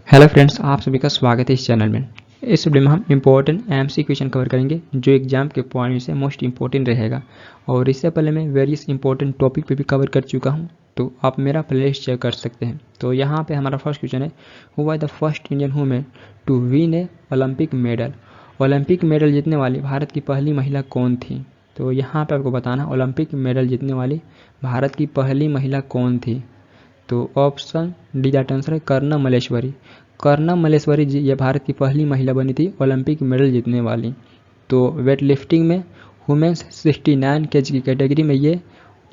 Hello friends, आप सभी का स्वागत है इस चैनल में। इस वीडियो में हम इम्पोर्टेंट एमसी क्वेश्चन कवर करेंगे जो एग्जाम के पॉइंट में से मोस्ट इंपॉर्टेंट रहेगा। और इससे पहले मैं वेरियस इंपॉर्टेंट टॉपिक पे भी कवर कर चुका हूं, तो आप मेरा प्लेलिस्ट चेक कर सकते हैं। तो यहाँ पे हमारा फर्स्ट क्वेश्चन है, who was the first Indian women to win a Olympic medal. Olympic medal जीतने वाली भारत की पहली महिला कौन थी? तो यहाँ पर आपको बताना ओलंपिक मेडल जीतने वाली भारत की पहली महिला कौन थी। तो ऑप्शन डी दैट आंसर है कर्णम मल्लेश्वरी। कर्णम मल्लेश्वरी जी ये भारत की पहली महिला बनी थी ओलंपिक मेडल जीतने वाली। तो वेट लिफ्टिंग में वुमेन्स 69 केजी की कैटेगरी में ये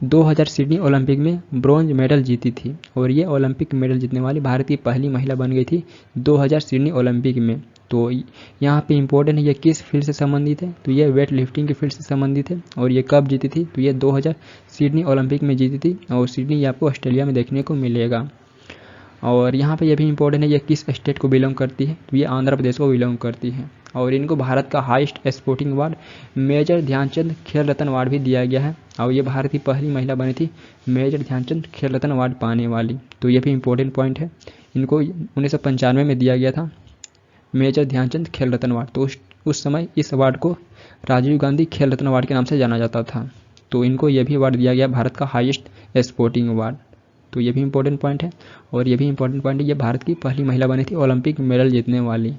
2000 सिडनी ओलंपिक में ब्रॉन्ज मेडल जीती थी और ये ओलंपिक मेडल जीतने वाली भारत की पहली महिला बन गई थी 2000 सिडनी ओलंपिक में। तो यहाँ पे इम्पोर्टेंट है ये किस फील्ड से संबंधित है, तो ये वेट लिफ्टिंग की फील्ड से संबंधित है। और ये कब जीती थी, तो ये 2000 सिडनी ओलंपिक में जीती थी और सिडनी ये आपको ऑस्ट्रेलिया में देखने को मिलेगा। और यहाँ पे ये भी इम्पोर्टेंट है ये किस स्टेट को बिलोंग करती है, तो ये आंध्र प्रदेश को बिलोंग करती है। और इनको भारत का highest sporting award major Dhyanchand Khel Ratna award भी दिया गया है और ये भारत की पहली महिला बनी थी मेजर ध्यानचंद खेल रत्न अवार्ड पाने वाली। तो ये भी इम्पोर्टेंट पॉइंट है, इनको 1995 में दिया गया था मेजर ध्यानचंद खेल रत्न अवार्ड। तो उस समय इस अवार्ड को राजीव गांधी खेल रत्न अवार्ड के नाम से जाना जाता था। तो इनको यह भी अवार्ड दिया गया भारत का हाईएस्ट स्पोर्टिंग अवार्ड। तो ये भी इंपॉर्टेंट पॉइंट है। और ये भी इंपॉर्टेंट पॉइंट है, ये भारत की पहली महिला बनी थी ओलंपिक मेडल जीतने वाली।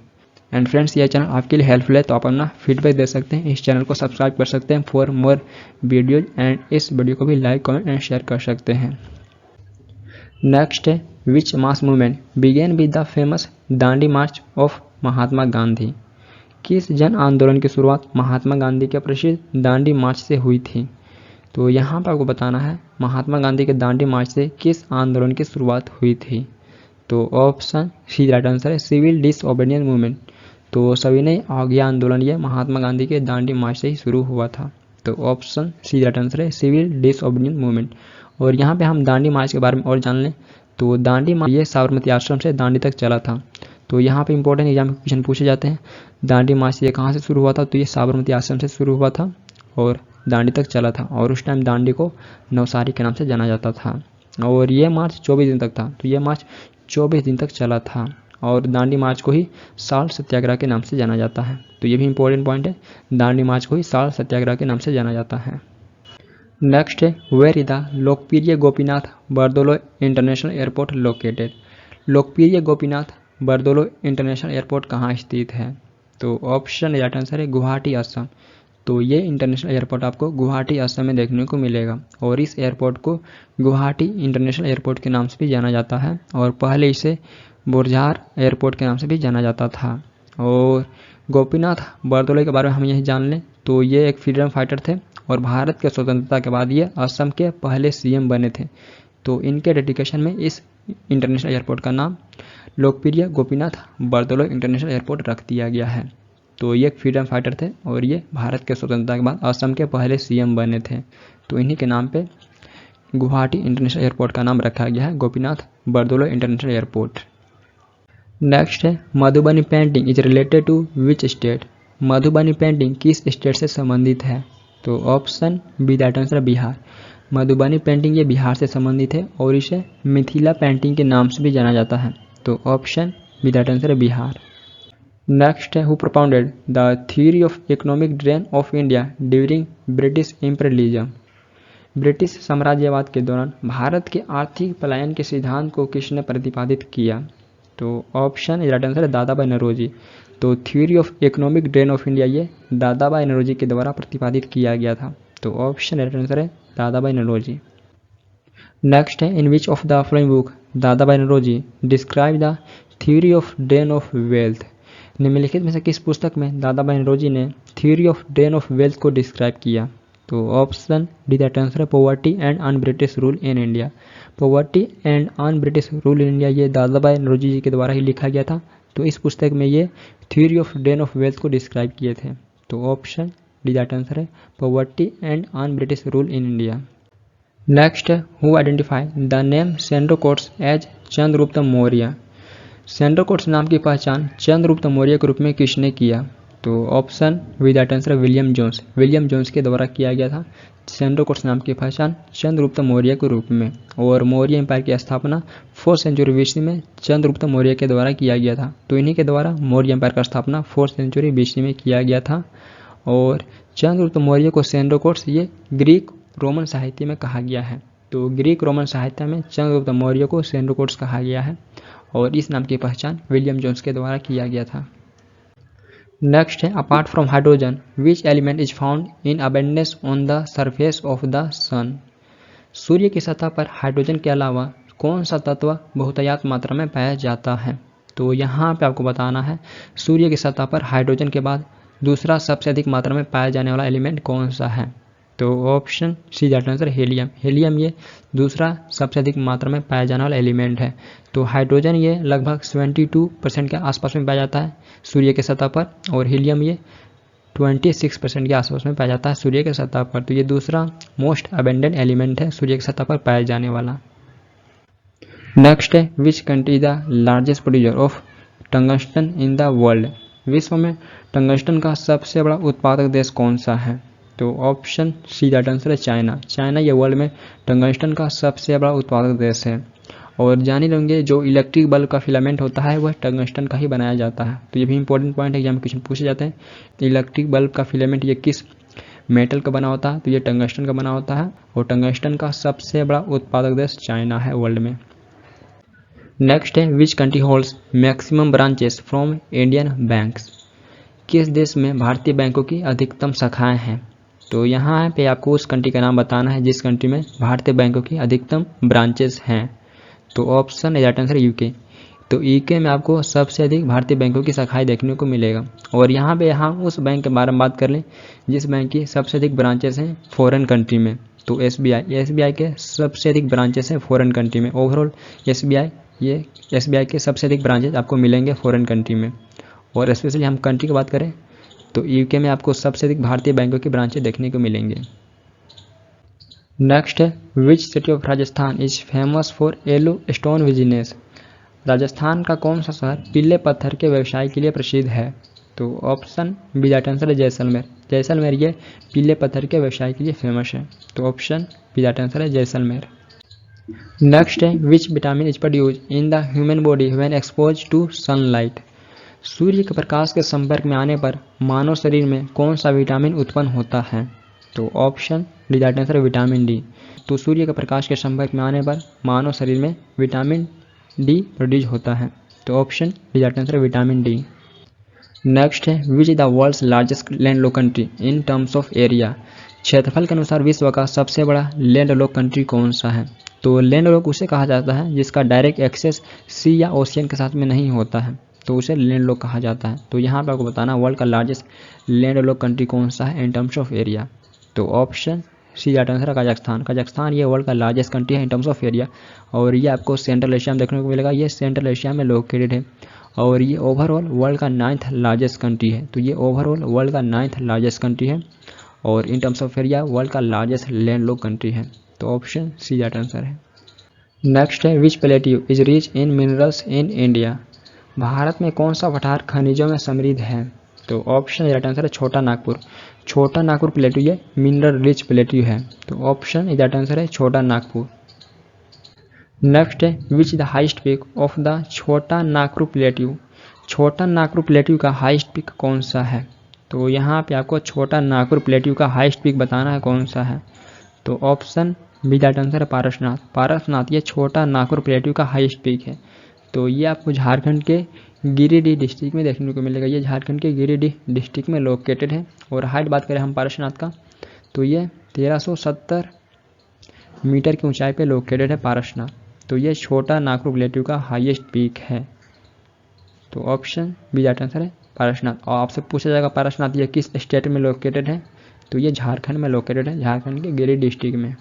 एंड फ्रेंड्स, ये चैनल आपके लिए हेल्पफुल है, तो आप अपना फीडबैक दे सकते हैं, इस चैनल को सब्सक्राइब कर सकते हैं फॉर मोर वीडियोज एंड इस वीडियो को भी लाइक कमेंट एंड शेयर कर सकते हैं। नेक्स्ट है, which mass movement began with the famous Dandi march of Mahatma Gandhi. किस जन आंदोलन की शुरुआत महात्मा गांधी के प्रसिद्ध दांडी मार्च से हुई थी? तो यहाँ पर आपको बताना है महात्मा गांधी के दांडी मार्च से किस आंदोलन की शुरुआत हुई थी। तो ऑप्शन सी राइट आंसर है सिविल डिसओबीडियंस मूवमेंट। तो सविनय अवज्ञा आंदोलन ये महात्मा गांधी के दांडी मार्च से ही शुरू हुआ था। तो ऑप्शन सी राइट आंसर है सिविल डिसओबीडियंस मूवमेंट। और यहाँ पे हम दांडी मार्च के बारे में और जान लें, तो दांडी मार्च ये साबरमती आश्रम से दांडी तक चला था। तो यहाँ पे इंपॉर्टेंट एग्जाम में क्वेश्चन पूछे जाते हैं, दांडी मार्च ये कहाँ से शुरू हुआ था, तो ये साबरमती आश्रम से शुरू हुआ था और दांडी तक चला था। और उस टाइम दांडी को नवसारी के नाम से जाना जाता था और ये मार्च 24 दिन तक था। तो ये मार्च 24 दिन तक चला था और दांडी मार्च को ही साल्ट सत्याग्रह के नाम से जाना जाता है। तो ये भी इंपॉर्टेंट पॉइंट है, दांडी मार्च को ही साल्ट सत्याग्रह के नाम से जाना जाता है। नेक्स्ट है, वेयर इज द लोकप्रिय Gopinath Bordoloi international airport located. लोकप्रिय गोपीनाथ बरदोलो इंटरनेशनल एयरपोर्ट कहाँ स्थित है? तो ऑप्शन राइट आंसर है गुवाहाटी असम। तो ये इंटरनेशनल एयरपोर्ट आपको गुवाहाटी असम में देखने को मिलेगा और इस एयरपोर्ट को गुवाहाटी इंटरनेशनल एयरपोर्ट के नाम से भी जाना जाता है और पहले इसे बोरझार एयरपोर्ट के नाम से भी जाना जाता था। और गोपीनाथ बरदोले के बारे में हम यही जान लें, तो ये एक फ्रीडम फाइटर थे और भारत के स्वतंत्रता के बाद ये असम के पहले सीएम बने थे। तो इनके डेडिकेशन में इस इंटरनेशनल एयरपोर्ट का नाम लोकप्रिय गोपीनाथ बरदोलो इंटरनेशनल एयरपोर्ट रख दिया गया है। तो ये एक फ्रीडम फाइटर थे और ये भारत के स्वतंत्रता के बाद असम के पहले सीएम बने थे। तो इन्हीं के नाम पे गुवाहाटी इंटरनेशनल एयरपोर्ट का नाम रखा गया है Gopinath Bordoloi international airport. Next है, Madhubani painting is related to which state. Madhubani painting किस स्टेट से संबंधित है? तो option B that answer Bihar. Madhubani painting ये बिहार से संबंधित है और इसे मिथिला पेंटिंग के नाम से भी जाना जाता है। तो ऑप्शन बी दैट आंसर है बिहार। नेक्स्ट है, who propounded the theory of economic drain of India during British imperialism. British साम्राज्यवाद के दौरान भारत के आर्थिक पलायन के सिद्धांत को किसने प्रतिपादित किया? तो ऑप्शन राइट आंसर है दादाभाई नौरोजी। तो theory of economic drain of India ये दादाभाई नौरोजी के द्वारा प्रतिपादित किया गया था। तो ऑप्शन राइट आंसर है दादाभाई नौरोजी। नेक्स्ट है, in which of the following book Dadabhai Naoroji describe the theory of drain of wealth. निम्नलिखित में से किस पुस्तक में दादाभाई नौरोजी ने theory of drain of wealth को डिस्क्राइब किया? तो ऑप्शन डी दैट आंसर है poverty and un British rule in India. Poverty and un British rule in India ये दादाभाई नौरोजी जी के द्वारा ही लिखा गया था। तो इस पुस्तक में ये theory of drain of wealth को डिस्क्राइब किए थे। तो ऑप्शन डी दैट आंसर है poverty and un British rule in India. Next है, who identify the name Sandrocottus as Chandragupta Maurya. Sandrocottus नाम की पहचान चंद्रगुप्त मौर्य के रूप में किसने किया? तो option without answer William Jones, William Jones के द्वारा किया गया था सेंट्रो कोर्स नाम की पहचान चंद्रगुप्त मौर्य के रूप में। और मौर्य एम्पायर की स्थापना 4th सेंचुरी BC में चंद्रगुप्त मौर्य के द्वारा किया गया था। तो इन्हीं के द्वारा मौर्य एम्पायर का स्थापना 4th सेंचुरी BC में किया गया था। और चंद्रगुप्त मौर्य को सेंट्रो कोर्स ये ग्रीक रोमन साहित्य में कहा गया है। तो ग्रीक रोमन साहित्य में चंद्रगुप्त मौर्य को सेंट्रो कोर्स कहा गया है और इस नाम की पहचान विलियम जोन्स के द्वारा किया गया था। नेक्स्ट है apart from hydrogen which element is found in abundance on the surface of the sun. सूर्य की सतह पर हाइड्रोजन के अलावा कौन सा तत्व बहुतायत मात्रा में पाया जाता है। तो यहाँ पे आपको बताना है सूर्य की सतह पर हाइड्रोजन के बाद दूसरा सबसे अधिक मात्रा में पाया जाने वाला एलिमेंट कौन सा है। तो option C that answer helium, helium ये दूसरा सबसे अधिक मात्रा में पाया जाने वाला एलिमेंट है। तो हाइड्रोजन ये लगभग 72% के आसपास में पाया जाता है सूर्य के सतह पर और हीलियम ये 26% के आसपास में पाया जाता है सूर्य के सतह पर। तो ये दूसरा मोस्ट अबेंडेंट एलिमेंट है सूर्य की सतह पर पाया जाने वाला। नेक्स्ट है which country is the largest producer of tungsten in the world. विश्व में टंगस्टन का सबसे बड़ा उत्पादक देश कौन सा है। तो ऑप्शन सी दैट आंसर है चाइना, चाइना ये वर्ल्ड में टंगस्टन का सबसे बड़ा उत्पादक देश है। और जान ही लेंगे जो इलेक्ट्रिक बल्ब का फिलामेंट होता है वह टंगस्टन का ही बनाया जाता है। तो ये भी इंपॉर्टेंट पॉइंट है, एग्जाम क्वेश्चन पूछे जाते हैं इलेक्ट्रिक बल्ब का फिलामेंट ये किस मेटल का बना होता है। तो ये टंगस्टन का बना होता है और टंगस्टन का सबसे बड़ा उत्पादक देश चाइना है वर्ल्ड में। नेक्स्ट है which country holds maximum branches from Indian banks. किस देश में भारतीय बैंकों की अधिकतम शाखाएं हैं। तो यहाँ पे आपको उस कंट्री का नाम बताना है जिस कंट्री में भारतीय बैंकों की अधिकतम ब्रांचेस हैं। तो ऑप्शन राइट आंसर यूके। तो यूके में आपको सबसे अधिक भारतीय बैंकों की शाखाएं देखने को मिलेगा। और यहाँ पे हम उस बैंक के बारे में बात कर लें जिस बैंक की सबसे अधिक ब्रांचेस हैं फॉरेन कंट्री में। तो एसबीआई के सबसे अधिक ब्रांचेस हैं फॉरेन कंट्री में। ओवरऑल एसबीआई के सबसे अधिक ब्रांचेस आपको मिलेंगे फॉरेन कंट्री में। और स्पेशली हम कंट्री की बात करें तो यूके में आपको सबसे अधिक भारतीय बैंकों की ब्रांचें देखने को मिलेंगे। नेक्स्ट है which city of Rajasthan is famous for yellow stone business. Rajasthan का कौन सा शहर पीले पत्थर के व्यवसाय के लिए प्रसिद्ध है। तो ऑप्शन बी दैट आंसर है जैसलमेर, जैसलमेर ये पीले पत्थर के व्यवसाय के लिए फेमस है। तो ऑप्शन बी दैट आंसर है जैसलमेर। नेक्स्ट है which vitamin is produce in the human body when expose to sunlight. सूर्य के प्रकाश के संपर्क में आने पर मानव शरीर में कौन सा विटामिन उत्पन्न होता है। तो ऑप्शन डी दैट आंसर है विटामिन डी। तो सूर्य के प्रकाश के संपर्क में आने पर मानव शरीर में विटामिन डी प्रोड्यूस होता है। तो ऑप्शन डी दैट आंसर है विटामिन डी। नेक्स्ट है which is the world's largest landlocked country in terms of area. क्षेत्रफल के अनुसार विश्व का सबसे बड़ा लैंडलॉक कंट्री कौन सा है। तो लैंडलॉक उसे कहा जाता है जिसका डायरेक्ट एक्सेस सी या ओशियन के साथ में नहीं होता है, तो उसे लैंडलॉक कहा जाता है। तो यहाँ पर आपको बताना वर्ल्ड का लार्जेस्ट लैंडलॉक कंट्री कौन सा है इन टर्म्स ऑफ एरिया। तो ऑप्शन सी दैट आंसर है कजाकिस्तान, कजाकिस्तान ये वर्ल्ड का लार्जेस्ट कंट्री है इन टर्म्स ऑफ एरिया। और ये आपको सेंट्रल एशिया में देखने को मिलेगा, ये सेंट्रल एशिया में लोकेटेड है। और ये ओवरऑल वर्ल्ड का 9th लार्जेस्ट कंट्री है। तो ये ओवरऑल वर्ल्ड का 9th लार्जेस्ट कंट्री है और in terms of area world का लार्जेस्ट लैंडलॉक कंट्री है। तो ऑप्शन सी दैट आंसर है। नेक्स्ट है which plateau is rich in minerals in India. Bharat में कौन सा पठार खनिजों में समृद्ध है। तो ऑप्शन राइट आंसर है छोटा नागपुर, छोटा नागपुर प्लेट्यू ये मिनरल रिच प्लेट्यू है। तो ऑप्शन राइट आंसर है छोटा नागपुर। नेक्स्ट है which the highest peak of the छोटा नागपुर प्लेट्यू। छोटा नागपुर प्लेट्यू का हाइस्ट पीक कौन सा है। तो यहाँ पे आपको छोटा नागपुर प्लेट्यू का हाइस्ट पीक बताना है कौन सा है। तो ऑप्शन बी दैट आंसर है पारसनाथ, पारसनाथ ये छोटा नागपुर प्लेट्यू का हाइस्ट पीक है। तो ये आपको झारखंड के गिरिडीह डिस्ट्रिक्ट में देखने को मिलेगा, ये झारखंड के गिरिडीह डिस्ट्रिक्ट में लोकेटेड है। और हाइट बात करें हम पारसनाथ का तो ये 1370 मीटर की ऊंचाई पे लोकेटेड है पारसनाथ। तो ये छोटा नागपुर प्लेट्यू का हाईएस्ट पीक है। तो ऑप्शन बी दैट आंसर है पारसनाथ। और आपसे पूछा जाएगा पारसनाथ ये किस स्टेट में लोकेटेड है। तो ये झारखंड में लोकेटेड है, झारखंड के गिरिडीह डिस्ट्रिक्ट में।